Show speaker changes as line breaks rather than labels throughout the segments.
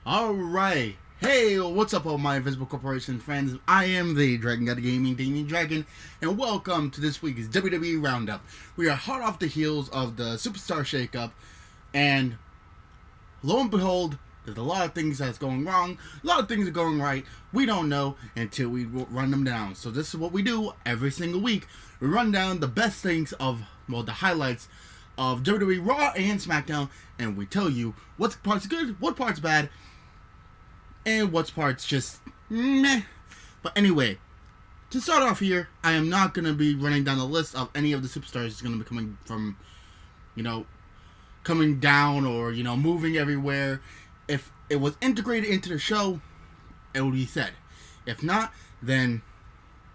Alright. Hey, what's up all my Invisible Corporation friends? I am the Dragon God of Gaming, Editor-D.Dragon, and welcome to this week's WWE Round Up. We are hot off the heels of the Superstar Shakeup, and lo and behold, there's a lot of things that's going wrong, a lot of things are going right. We don't know until we run them down. So this is what we do every single week. We run down the best things of, well, the highlights of WWE Raw and SmackDown, and we tell you what part's good, what part's bad, and what part's just meh. But anyway, to start off here, I am not going to be running down the list of any of the superstars that's going to be coming from, coming down or, moving everywhere. If it was integrated into the show, it would be said. If not, then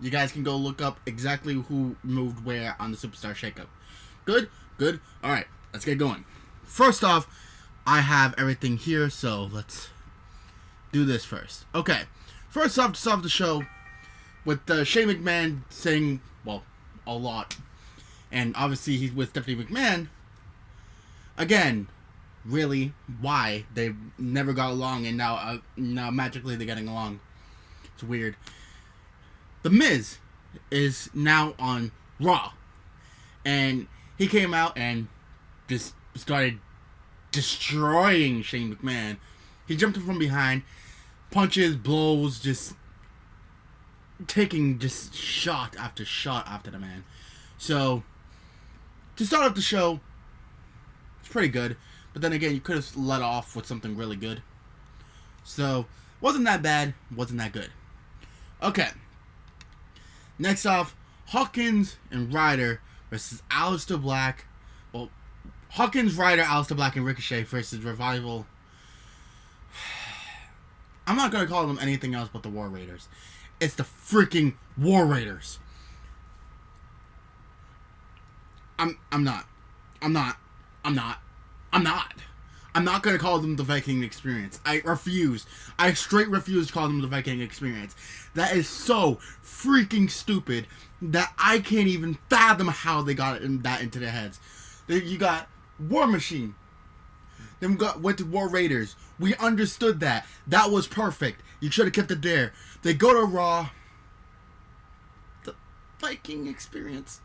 you guys can go look up exactly who moved where on the Superstar Shakeup. Good? Good? Alright, let's get going. First off, I have everything here, so let's do this first. Okay, first off, to start the show with Shane McMahon saying, well, a lot. And obviously he's with Stephanie McMahon. Again, really, why? They never got along, and now magically they're getting along. It's weird. The Miz is now on Raw. And he came out and just started destroying Shane McMahon. He jumped him from behind, punches, blows, just taking just shot after the man. So, to start off the show, it's pretty good. But then again, you could have let off with something really good. So, wasn't that bad, wasn't that good. Okay. Next off, Hawkins and Ryder versus Aleister Black. Well, Hawkins, Ryder, Aleister Black, and Ricochet versus Revival. I'm not going to call them anything else but the War Raiders. It's the freaking War Raiders. I'm not going to call them the Viking Experience. I refuse. I straight refuse to call them the Viking Experience. That is so freaking stupid that I can't even fathom how they got that into their heads. You got War Machine. Then we went to War Raiders. We understood that. That was perfect. You should have kept it there. They go to Raw. The Viking Experience.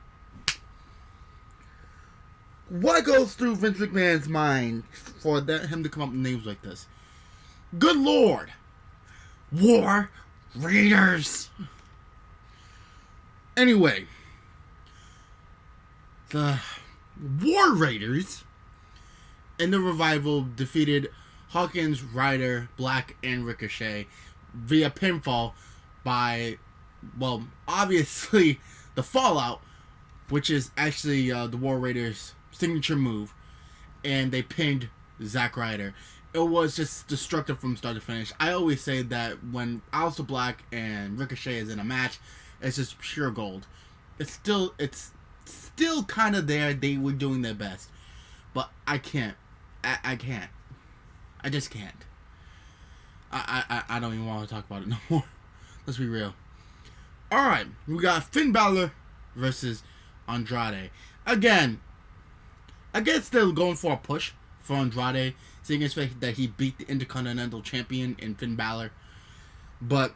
What goes through Vince McMahon's mind for him to come up with names like this? Good Lord. War Raiders. Anyway. The War Raiders and the Revival defeated Hawkins, Ryder, Black, and Ricochet via pinfall by, well, obviously the Fallout, which is actually the War Raiders' signature move, and they pinned Zack Ryder. It was just destructive from start to finish. I always say that when Aleister Black and Ricochet is in a match, it's just pure gold. It's still kind of there. They were doing their best, but I can't. I can't. I just can't. I don't even want to talk about it no more. Let's be real. Alright, we got Finn Balor versus Andrade. Again, I guess they're going for a push for Andrade, seeing as fact that he beat the Intercontinental Champion in Finn Balor. But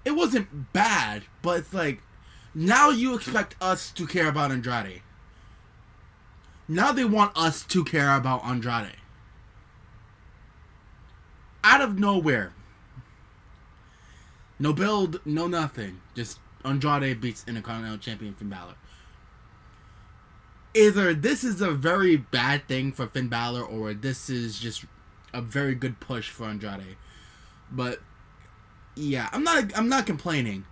it wasn't bad, but it's like, now you expect us to care about Andrade. Now they want us to care about Andrade. Out of nowhere. No build, no nothing. Just Andrade beats Intercontinental Champion Finn Balor. Either this is a very bad thing for Finn Balor, or this is just a very good push for Andrade. But yeah, I'm not complaining.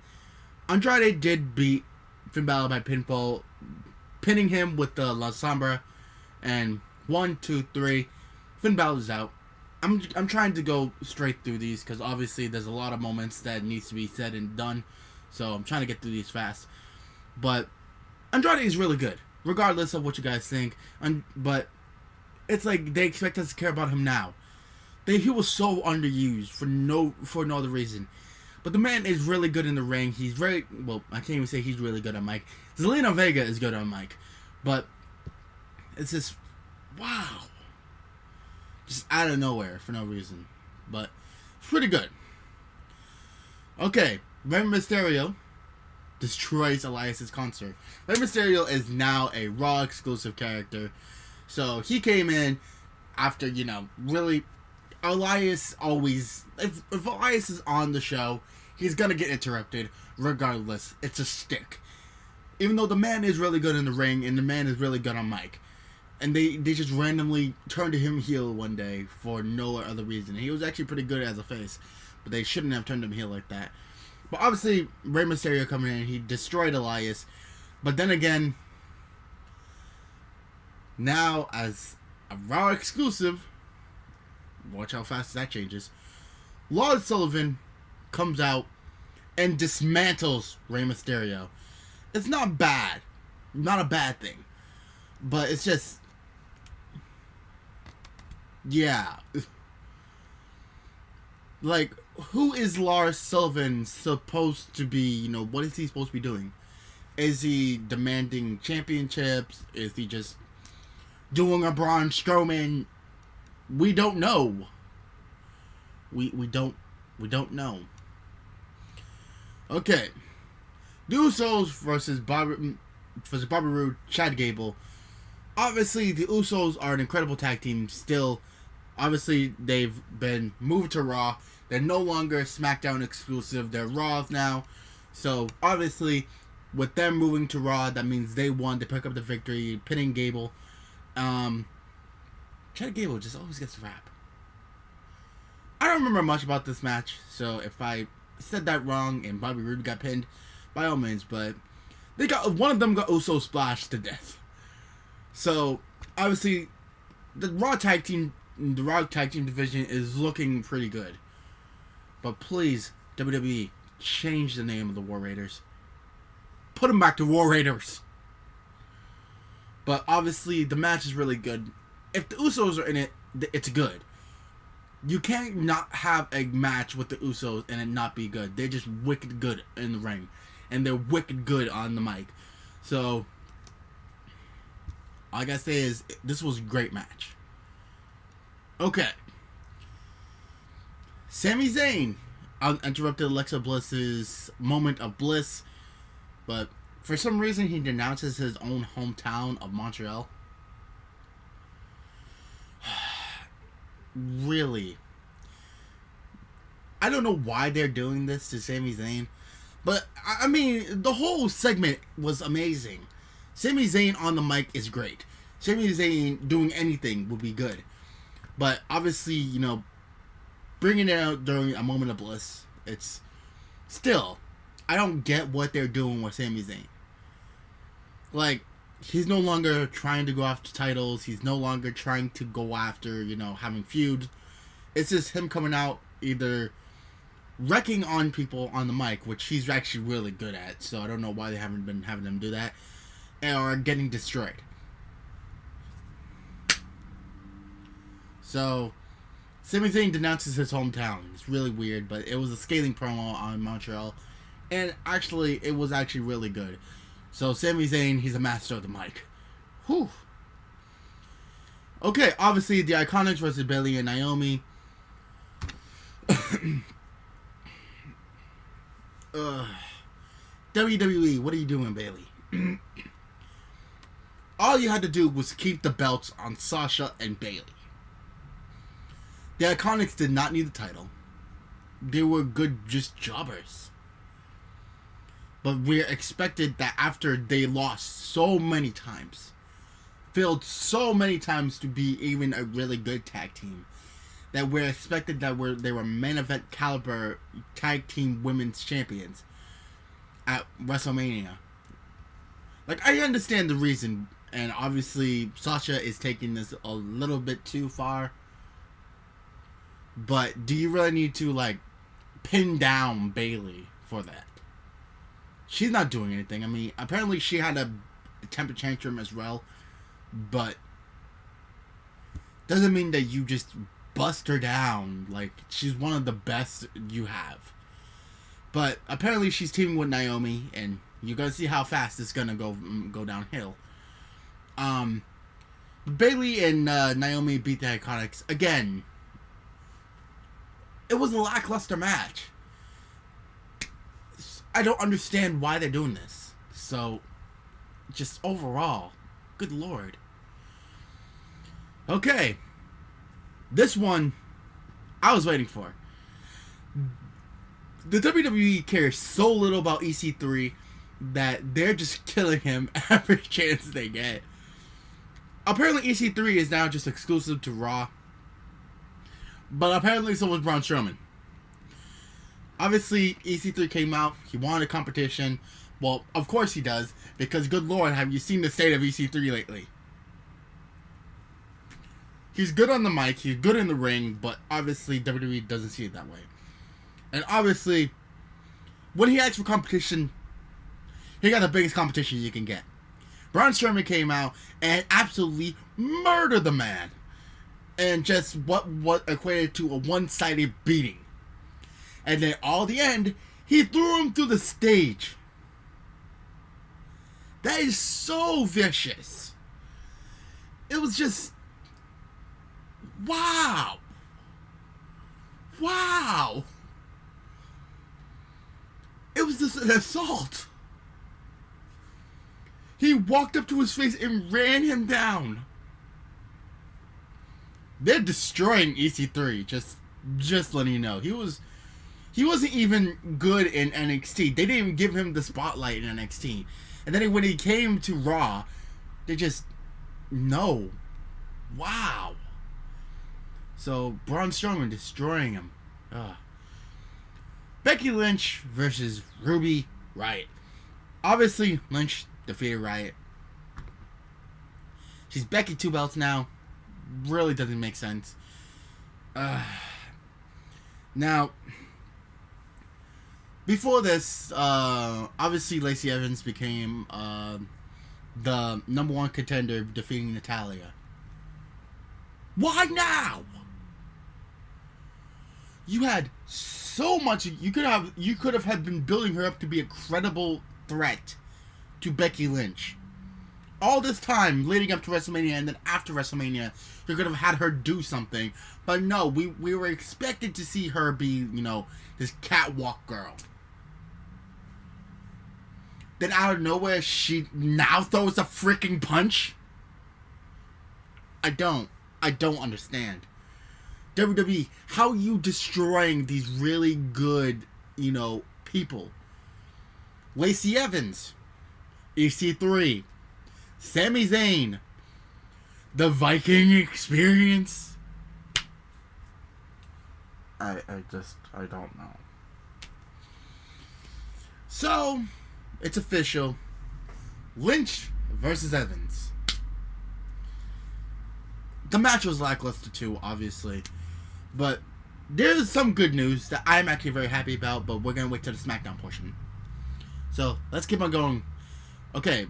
Andrade did beat Finn Balor by pinfall, pinning him with the La Sombra, and 1, 2, 3, Finn Balor's out. I'm trying to go straight through these because obviously there's a lot of moments that needs to be said and done, so I'm trying to get through these fast. But Andrade is really good, regardless of what you guys think. But it's like they expect us to care about him now. He was so underused for no other reason. But the man is really good in the ring. He's very, well, I can't even say he's really good on mic. Zelina Vega is good on mic. But It's just, wow. Just out of nowhere for no reason. But it's pretty good. Okay, Rey Mysterio destroys Elias's concert. Rey Mysterio is now a Raw exclusive character. So he came in after, really, Elias always, if Elias is on the show, he's going to get interrupted regardless. It's a stick. Even though the man is really good in the ring and the man is really good on mic. And they just randomly turned him heel one day for no other reason. He was actually pretty good as a face, but they shouldn't have turned him heel like that. But obviously, Rey Mysterio coming in, he destroyed Elias. But then again, now as a Raw exclusive, watch how fast that changes, Lord Sullivan comes out and dismantles Rey Mysterio. It's not bad. Not a bad thing. But it's just, yeah. Like, who is Lars Sullivan supposed to be? What is he supposed to be doing? Is he demanding championships? Is he just doing a Braun Strowman? We don't know. We don't know. Okay. The Usos versus Bobby Roode, Chad Gable. Obviously, the Usos are an incredible tag team still. Obviously, they've been moved to Raw. They're no longer SmackDown exclusive. They're Raw now. So, obviously, with them moving to Raw, that means they won to pick up the victory, pinning Gable. Chad Gable just always gets rap. I don't remember much about this match, so if I said that wrong and Bobby Roode got pinned, by all means, but one of them got Uso splashed to death. So, obviously, the Raw tag team division is looking pretty good. But please, WWE, change the name of the War Raiders. Put them back to War Raiders. But obviously, the match is really good. If the Usos are in it, it's good. You can't not have a match with the Usos and it not be good. They're just wicked good in the ring. And they're wicked good on the mic. So, all I gotta say is, this was a great match. Okay. Sami Zayn interrupted Alexa Bliss's moment of bliss. But for some reason, he denounces his own hometown of Montreal. Really? I don't know why they're doing this to Sami Zayn. But, I mean, the whole segment was amazing. Sami Zayn on the mic is great. Sami Zayn doing anything would be good. But, obviously, bringing it out during a moment of bliss, it's... Still, I don't get what they're doing with Sami Zayn. Like, he's no longer trying to go after titles. He's no longer trying to go after, having feuds. It's just him coming out either wrecking on people on the mic, which he's actually really good at, so I don't know why they haven't been having him do that, or getting destroyed. So, Sami Zayn denounces his hometown. It's really weird, but it was a scathing promo on Montreal, and actually, it was actually really good. So, Sami Zayn, he's a master of the mic. Whew. Okay, obviously, the Iconics versus Bayley and Naomi. WWE, what are you doing, Bayley? All you had to do was keep the belts on Sasha and Bayley. The Iconics did not need the title. They were good just jobbers. But we're expected that after they lost so many times, failed so many times to be even a really good tag team, that we're expected that they were main event caliber tag team women's champions at WrestleMania. Like, I understand the reason, and obviously Sasha is taking this a little bit too far, but do you really need to, pin down Bayley for that? She's not doing anything. I mean, apparently she had a temper tantrum as well, but doesn't mean that you just bust her down. Like, she's one of the best you have. But apparently she's teaming with Naomi, and you're gonna see how fast it's gonna go downhill. Bayley and Naomi beat the Iconics. Again, it was a lackluster match. I don't understand why they're doing this. So, just overall, good lord. Okay. This one, I was waiting for. The WWE cares so little about EC3 that they're just killing him every chance they get. Apparently EC3 is now just exclusive to Raw. But apparently so was Braun Strowman. Obviously, EC3 came out. He wanted competition. Well, of course he does. Because, good lord, have you seen the state of EC3 lately? He's good on the mic. He's good in the ring. But obviously, WWE doesn't see it that way. And obviously, when he asked for competition, he got the biggest competition you can get. Braun Strowman came out and absolutely murdered the man. And just what equated to a one-sided beating. And then, all the end, he threw him through the stage. That is so vicious. It was just... wow. Wow. It was just an assault. He walked up to his face and ran him down. They're destroying EC3. Just letting you know. He wasn't even good in NXT. They didn't even give him the spotlight in NXT. And then when he came to Raw, they just... no. Wow. So, Braun Strowman destroying him. Ugh. Becky Lynch versus Ruby Riott. Obviously, Lynch defeated Riott. She's Becky 2 belts now. Really doesn't make sense. Now, before this, obviously Lacey Evans became the #1 contender, defeating Natalya. Why now? You had so much. You could have been building her up to be a credible threat to Becky Lynch. All this time leading up to WrestleMania, and then after WrestleMania, you could have had her do something. But no, we were expected to see her be, this catwalk girl. Then out of nowhere, she now throws a freaking punch? I don't understand. WWE, how are you destroying these really good, people? Lacey Evans, EC3, Sami Zayn, the Viking Experience. I don't know. So, it's official. Lynch versus Evans. The match was lackluster too, obviously. But there's some good news that I'm actually very happy about, but we're going to wait till the SmackDown portion. So, let's keep on going. Okay.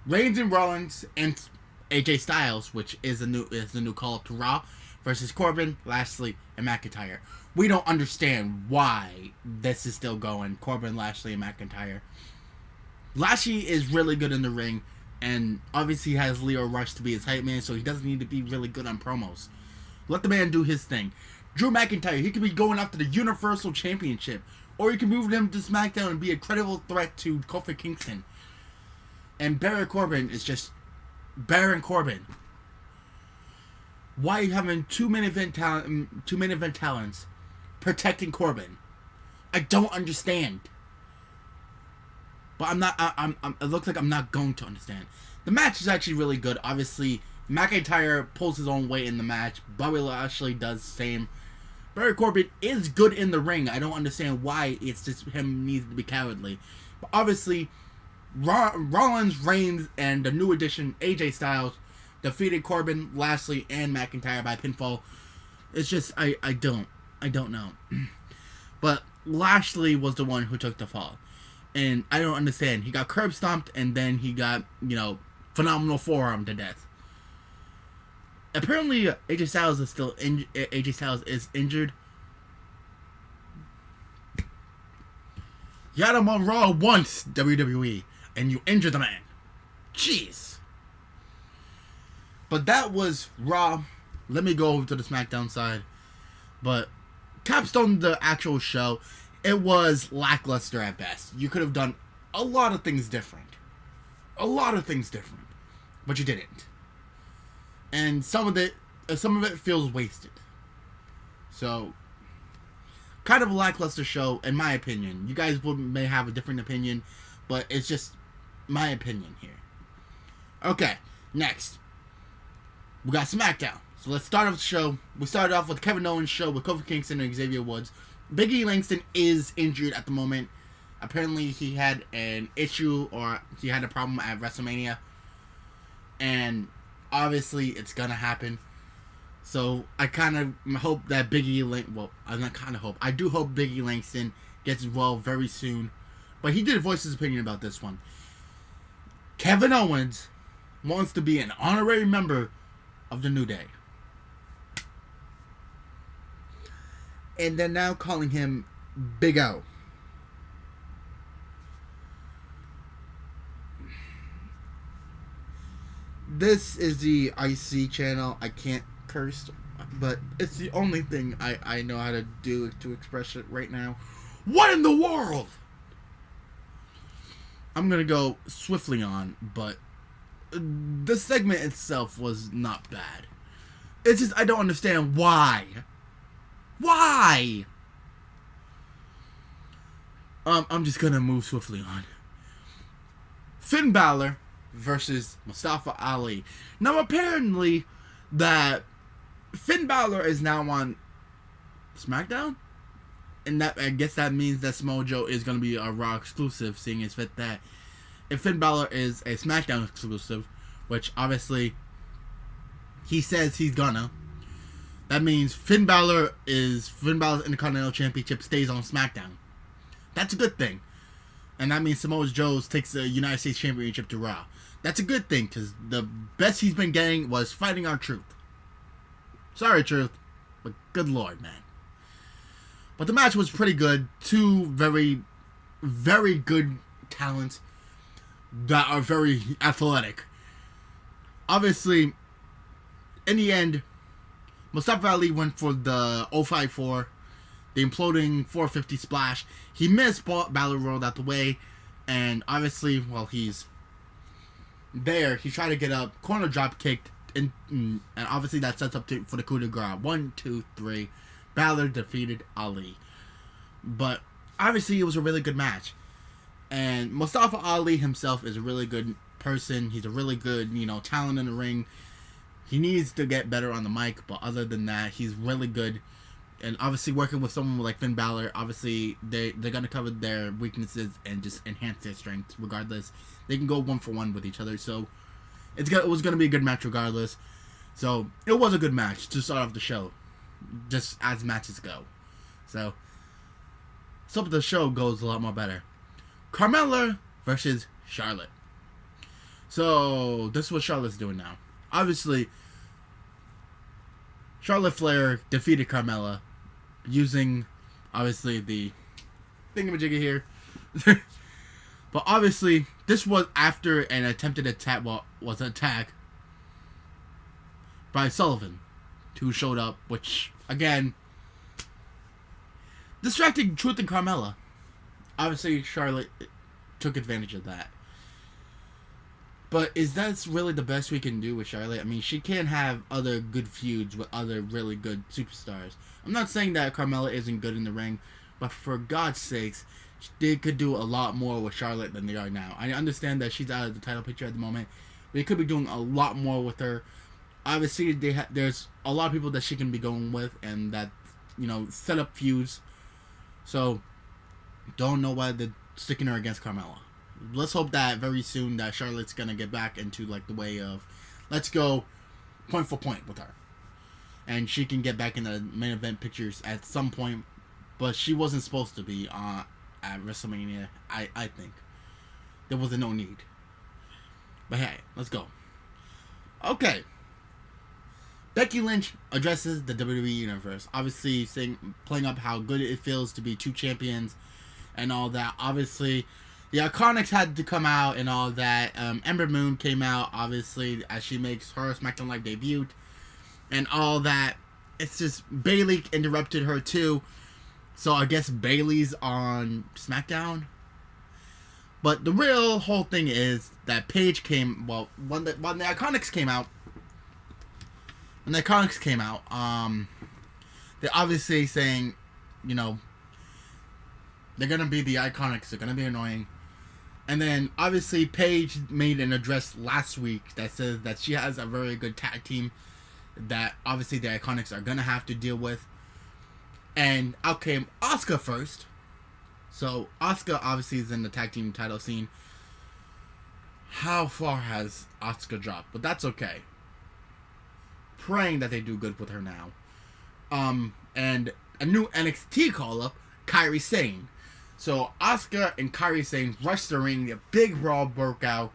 Reigns and Rollins and AJ Styles, which is the new call-up to Raw, versus Corbin, Lashley, and McIntyre. We don't understand why this is still going. Corbin, Lashley, and McIntyre. Lashley is really good in the ring, and obviously has Leo Rush to be his hype man, so he doesn't need to be really good on promos. Let the man do his thing. Drew McIntyre, he could be going after the Universal Championship, or you can move him to SmackDown and be a credible threat to Kofi Kingston. And Baron Corbin is just Baron Corbin. Why are you having two main event talents protecting Corbin? I don't understand. But it looks like I'm not going to understand. The match is actually really good. Obviously, McIntyre pulls his own weight in the match. Bobby Lashley does the same. Baron Corbin is good in the ring. I don't understand why it's just him needs to be cowardly. But obviously, Rollins, Reigns, and the new addition, AJ Styles, defeated Corbin, Lashley, and McIntyre by pinfall. It's just, I don't know. But Lashley was the one who took the fall. And I don't understand. He got curb stomped, and then he got, phenomenal forearm to death. Apparently, AJ Styles is injured. You had him on Raw once, WWE, and you injured the man. Jeez. But that was Raw. Let me go over to the SmackDown side. But capstone the actual show, it was lackluster at best. You could have done a lot of things different. A lot of things different. But you didn't. And some of it feels wasted. So, kind of a lackluster show, in my opinion. You guys may have a different opinion, but it's just my opinion here. Okay, next. We got SmackDown. So let's start off the show. We started off with Kevin Owens' show with Kofi Kingston and Xavier Woods. Big E Langston is injured at the moment. Apparently he had an issue or he had a problem at WrestleMania. And obviously it's gonna happen. So I kind of hope that Big E I do hope Big E Langston gets well very soon. But he did voice his opinion about this one. Kevin Owens wants to be an honorary member of the New Day. And they're now calling him Big O. This is the IC channel. I can't curse, but it's the only thing I know how to do to express it right now. What in the world? I'm going to go swiftly on, but the segment itself was not bad. It's just I don't understand why. Why? I'm just going to move swiftly on. Finn Balor versus Mustafa Ali. Now apparently that Finn Balor is now on SmackDown, and that I guess that means that Samoa Joe is going to be a Raw exclusive, seeing as fit that if Finn Balor is a SmackDown exclusive, which obviously he says he's gonna, that means Finn Balor's Intercontinental Championship stays on SmackDown. That's a good thing. And that means Samoa Joe takes the United States Championship to Raw. That's a good thing, because the best he's been getting was fighting R-Truth. Sorry, Truth, but good lord, man. But the match was pretty good. Two very, very good talents that are very athletic. Obviously, in the end, Mustafa Ali went for the 054, the imploding 450 splash. He missed, Balor rolled out the way, and obviously, while he's there, he tried to get up, corner drop kicked, and obviously that sets up for the coup de grace. 1, 2, 3. Balor defeated Ali. But obviously it was a really good match. And Mustafa Ali himself is a really good person. He's a really good, talent in the ring. He needs to get better on the mic, but other than that, he's really good. And obviously working with someone like Finn Balor, obviously they're going to cover their weaknesses and just enhance their strengths regardless. They can go 1-for-1 with each other. So it was going to be a good match regardless. So it was a good match to start off the show, just as matches go. So the show goes a lot more better. Carmella versus Charlotte. So this is what Charlotte's doing now. Obviously, Charlotte Flair defeated Carmella using, obviously, the thingamajigger here. But obviously, this was after an attempted attack, was an attack by Sullivan, who showed up, which, again, distracting Truth and Carmella. Obviously, Charlotte took advantage of that. But is that really the best we can do with Charlotte? I mean, she can have other good feuds with other really good superstars. I'm not saying that Carmella isn't good in the ring, but for God's sakes, they could do a lot more with Charlotte than they are now. I understand that she's out of the title picture at the moment, but they could be doing a lot more with her. Obviously, there's a lot of people that she can be going with, and that, set up feuds. So, don't know why they're sticking her against Carmella. Let's hope that very soon that Charlotte's gonna get back into the way of, let's go point for point with her, and she can get back in the main event pictures at some point. But she wasn't supposed to be at WrestleMania. I think there was no need. But hey, let's go. Okay. Becky Lynch addresses the WWE Universe, obviously playing up how good it feels to be two champions and all that. Obviously, the Iconics had to come out and all that. Ember Moon came out, obviously, as she makes her SmackDown Live debut and all that. It's just Bayley interrupted her too, so I guess Bayley's on SmackDown. But the real whole thing is that Paige came. Well, when the Iconics came out, they're obviously saying, you know, they're gonna be the Iconics. They're gonna be annoying. And then obviously Paige made an address last week that says that she has a very good tag team that obviously the Iconics are gonna have to deal with. And out came Asuka first. So Asuka obviously is in the tag team title scene. How far has Asuka dropped? But that's okay. Praying that they do good with her now. And a new NXT call-up, Kairi Sane. So Asuka and Kairi Sane rushed the ring. A big brawl broke out,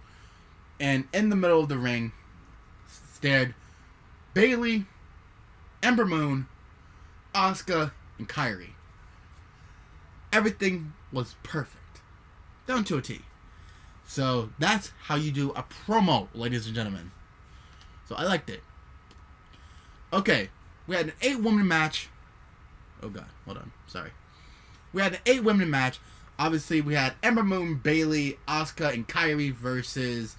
and in the middle of the ring, stared Bayley, Ember Moon, Asuka, and Kairi. Everything was perfect, down to a T. So that's how you do a promo, ladies and gentlemen. So I liked it. Okay, we had an 8-woman match. Oh god, hold on, sorry. We had an 8-woman match. Obviously, we had Ember Moon, Bayley, Asuka, and Kairi versus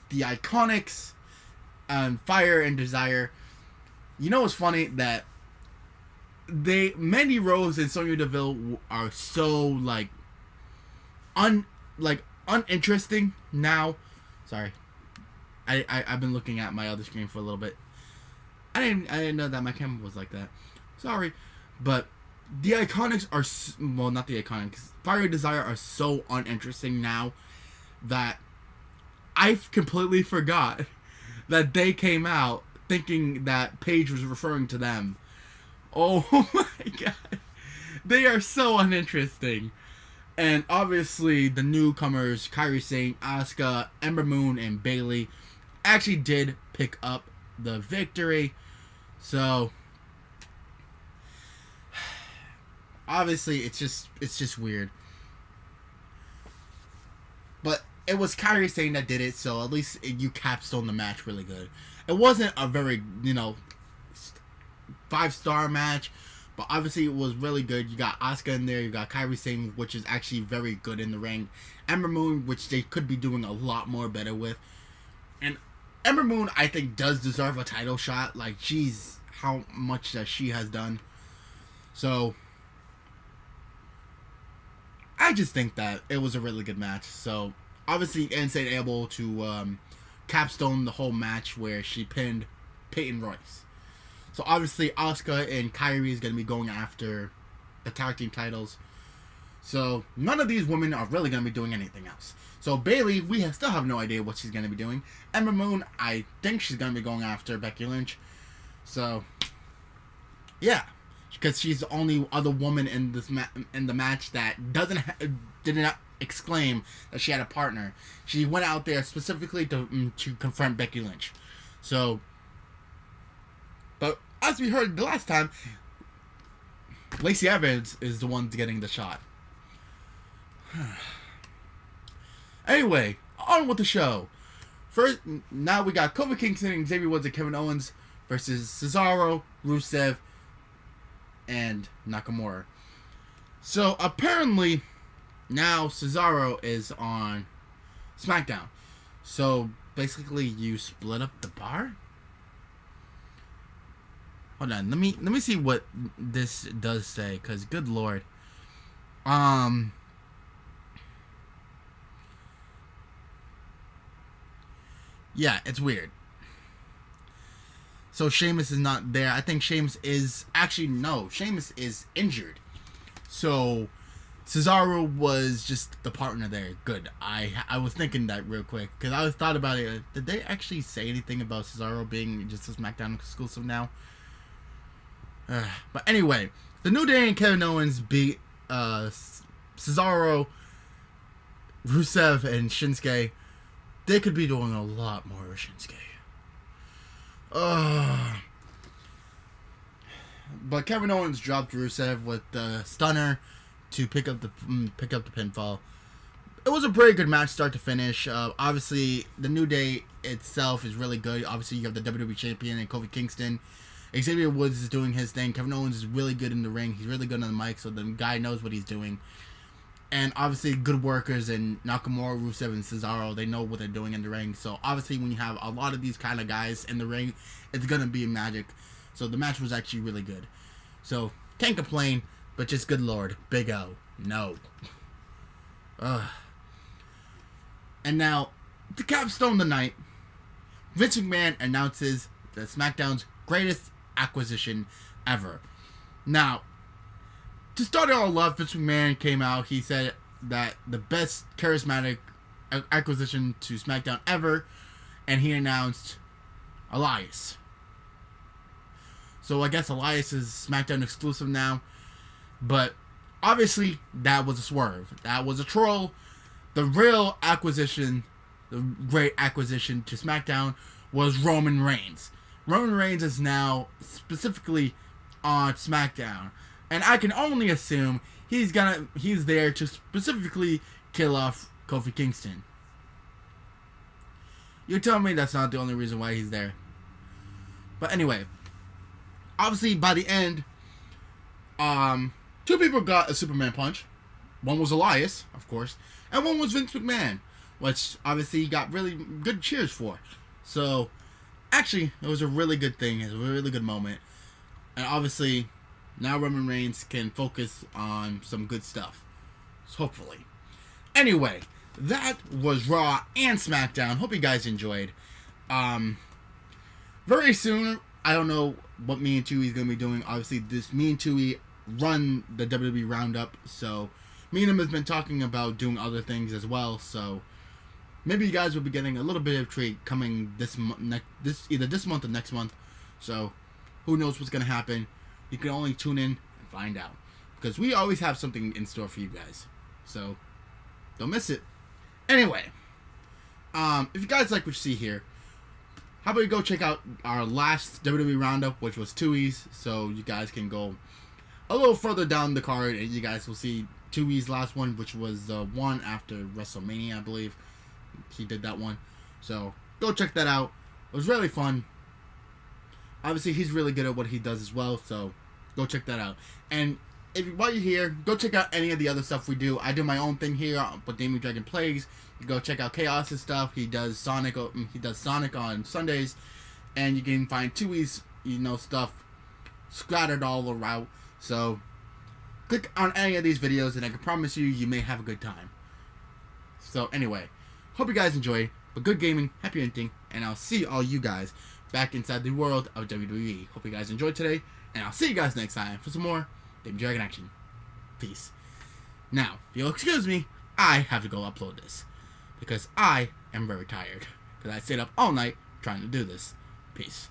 the Iconics, Fire and Desire. You know what's funny? That Mandy Rose and Sonya Deville are so uninteresting now. Sorry, I've been looking at my other screen for a little bit. I didn't know that my camera was like that. Sorry, but the Iconics are, well, not the Iconics. Fire and Desire are so uninteresting now that I completely forgot that they came out thinking that Paige was referring to them. Oh my god. They are so uninteresting. And obviously the newcomers, Kairi Sane, Asuka, Ember Moon, and Bayley actually did pick up the victory. So obviously it's just weird. But it was Kairi Sane that did it, so at least you capstoned the match really good. It wasn't a very, 5-star match, but obviously it was really good. You got Asuka in there, you got Kairi Sane, which is actually very good in the ring. Ember Moon, which they could be doing a lot more better with. And Ember Moon, I think, does deserve a title shot. Like, geez, how much that she has done. So I just think that it was a really good match. So obviously Insane able to capstone the whole match where she pinned Peyton Royce. So obviously Asuka and Kairi is going to be going after the tag team titles. So none of these women are really going to be doing anything else. So Bayley, we still have no idea what she's going to be doing. Ember Moon, I think she's going to be going after Becky Lynch. So yeah, because she's the only other woman in this in the match that did not exclaim that she had a partner. She went out there specifically to confront Becky Lynch. So, but as we heard the last time, Lacey Evans is the one getting the shot. Anyway, on with the show. First, now we got Kofi Kingston, Xavier Woods, and Kevin Owens versus Cesaro, Rusev, and Nakamura. So apparently now Cesaro is on SmackDown. So basically you split up the bar? Hold on, let me see what this does say, cuz good lord. Yeah, it's weird. So Sheamus is not there. I think Sheamus is... Actually, no. Sheamus is injured. So Cesaro was just the partner there. Good. I was thinking that real quick. Because I thought about it. Did they actually say anything about Cesaro being just a SmackDown exclusive now? But anyway. The New Day and Kevin Owens beat Cesaro, Rusev, and Shinsuke. They could be doing a lot more with Shinsuke. But Kevin Owens dropped Rusev with the stunner to pick up the pinfall. it was a pretty good match, start to finish. Obviously, the New Day itself is really good. Obviously, you have the WWE Champion and Kofi Kingston. Xavier Woods is doing his thing. Kevin Owens is really good in the ring. He's really good on the mic, so the guy knows what he's doing. And obviously, good workers in Nakamura, Rusev, and Cesaro. They know what they're doing in the ring. So obviously, when you have a lot of these kind of guys in the ring, it's gonna be magic. So the match was actually really good. So can't complain, but just good lord, Big O, no. Ugh. And now, to capstone the night, Vince McMahon announces that SmackDown's greatest acquisition ever. Now, to start it all off, Vince McMahon came out. He said that the best charismatic acquisition to SmackDown ever, and he announced Elias. So I guess Elias is SmackDown exclusive now, but obviously that was a swerve. That was a troll. The real acquisition, the great acquisition to SmackDown was Roman Reigns. Roman Reigns is now specifically on SmackDown. And I can only assume he's there to specifically kill off Kofi Kingston. You're telling me that's not the only reason why he's there. But anyway, obviously by the end, two people got a Superman punch. One was Elias, of course, and one was Vince McMahon, which obviously he got really good cheers for. So, actually, it was a really good thing. It was a really good moment. And obviously, now Roman Reigns can focus on some good stuff. Hopefully. Anyway, that was Raw and SmackDown. Hope you guys enjoyed. Very soon, I don't know what me and Chewy's going to be doing. Obviously, me and Chewy run the WWE Round Up. So, me and him has been talking about doing other things as well. So, maybe you guys will be getting a little bit of treat coming either this month or next month. So, who knows what's going to happen. You can only tune in and find out. Because we always have something in store for you guys. So, don't miss it. Anyway, if you guys like what you see here, how about you go check out our last WWE Roundup, which was Tui's. So, you guys can go a little further down the card, and you guys will see Tui's last one, which was the one after WrestleMania, I believe. He did that one. So, go check that out. It was really fun. Obviously, he's really good at what he does as well, so go check that out. And while you're here, go check out any of the other stuff we do. I do my own thing here, but D.Dragon plays. You go check out Chaos's stuff. He does Sonic on Sundays, and you can find Tui's stuff scattered all around. So click on any of these videos, and I can promise you may have a good time. So anyway, hope you guys enjoy. But good gaming, happy hunting, and I'll see all you guys back inside the world of WWE. Hope you guys enjoyed today, and I'll see you guys next time for some more D.Dragon action. Peace. Now, if you'll excuse me, I have to go upload this, because I am very tired, because I stayed up all night trying to do this. Peace.